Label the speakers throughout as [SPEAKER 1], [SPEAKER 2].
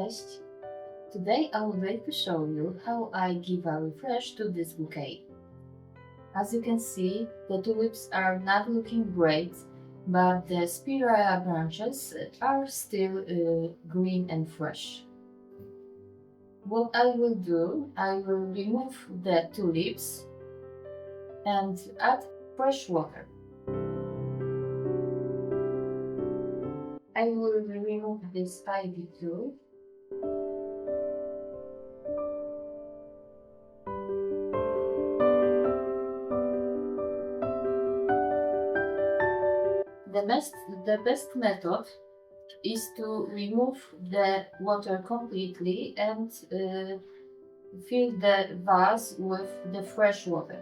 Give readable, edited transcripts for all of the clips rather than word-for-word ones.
[SPEAKER 1] Cześć! Today I would like to show you how I give a refresh to this bouquet. As you can see, the tulips are not looking great, but the spiral branches are still green and fresh. What I will do, I will remove the tulips and add fresh water. I will remove this ivy too. The best method is to remove the water completely and fill the vase with the fresh water.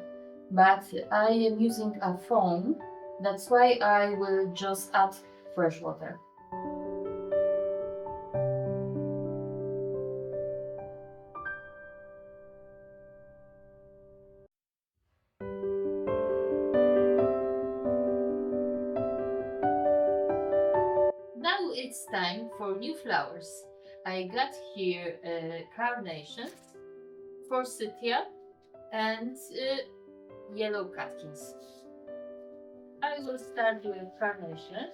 [SPEAKER 1] But I am using a foam, that's why I will just add fresh water. Now it's time for new flowers. I got here Carnations, Forsythia and yellow Catkins. I will start with Carnations.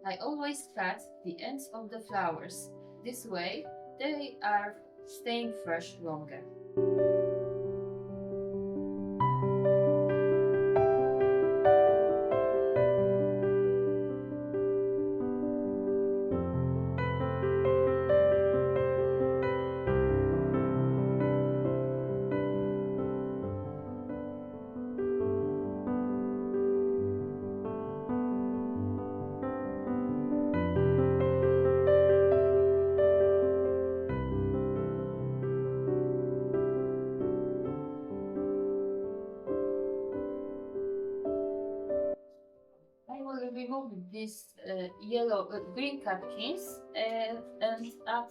[SPEAKER 1] I always cut the ends of the flowers. This way they are staying fresh longer. I will remove this green catkins and add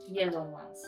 [SPEAKER 1] yellow ones.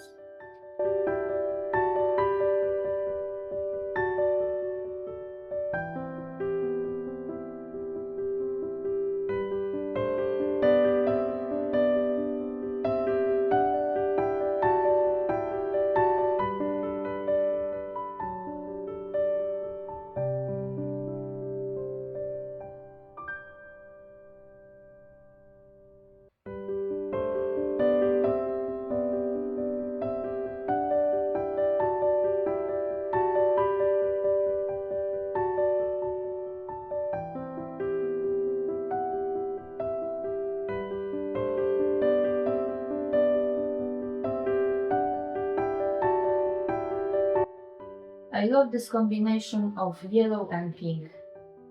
[SPEAKER 1] I love this combination of yellow and pink.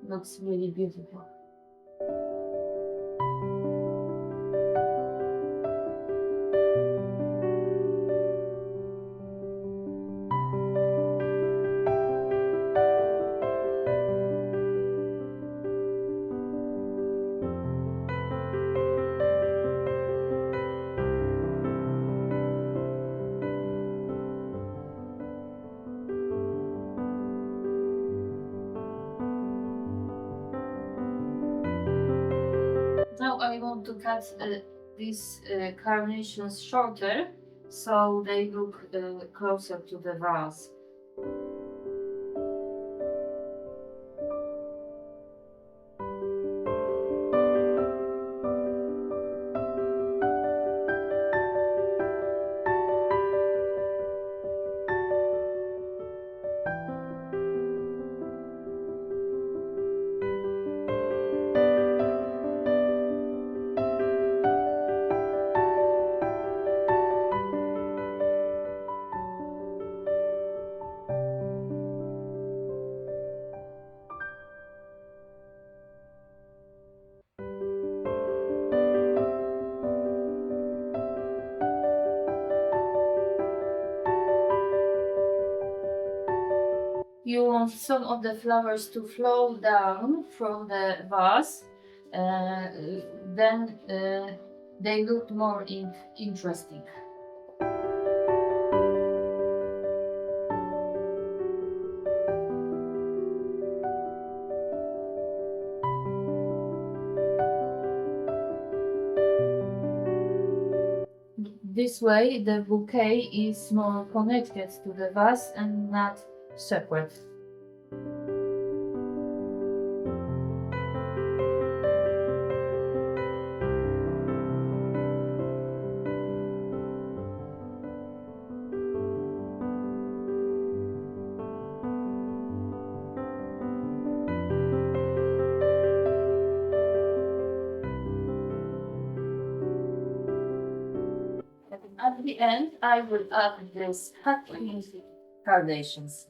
[SPEAKER 1] Looks really beautiful. Now I want to cut these carnations shorter so they look closer to the vase. You want some of the flowers to flow down from the vase, then they look more interesting. this way, the bouquet is more connected to the vase and not separate. At the end, I will add this Catkins Carnations.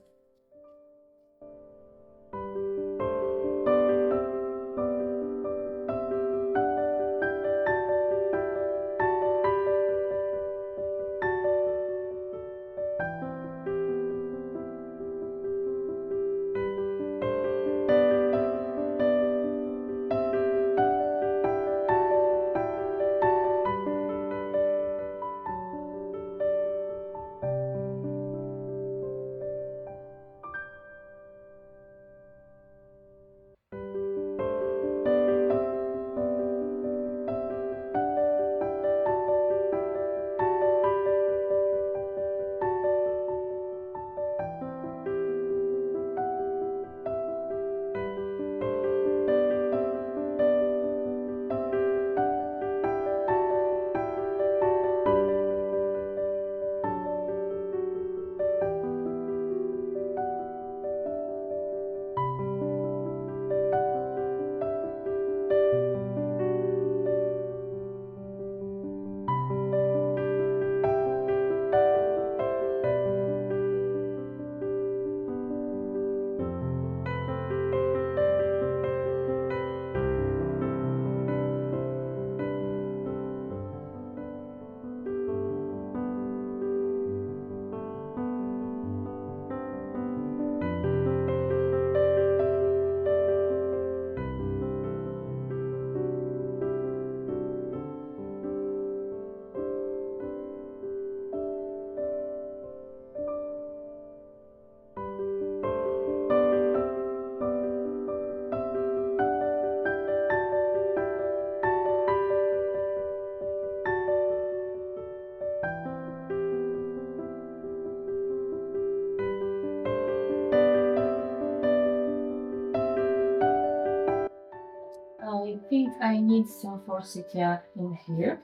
[SPEAKER 1] I think I need some forsythia in here.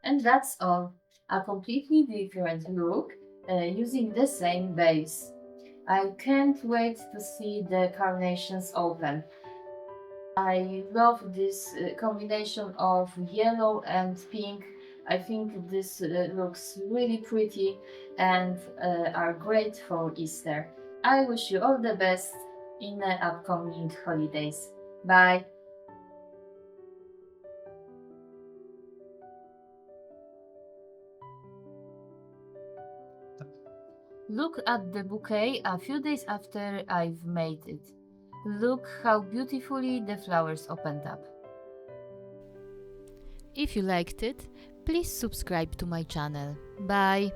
[SPEAKER 1] And that's all. A completely different look using the same base. I can't wait to see the carnations open. I love this combination of yellow and pink. I think this looks really pretty and are great for Easter. I wish you all the best in the upcoming holidays. Bye! Look at the bouquet a few days after I've made it. Look how beautifully the flowers opened up.
[SPEAKER 2] If you liked it, please subscribe to my channel. Bye!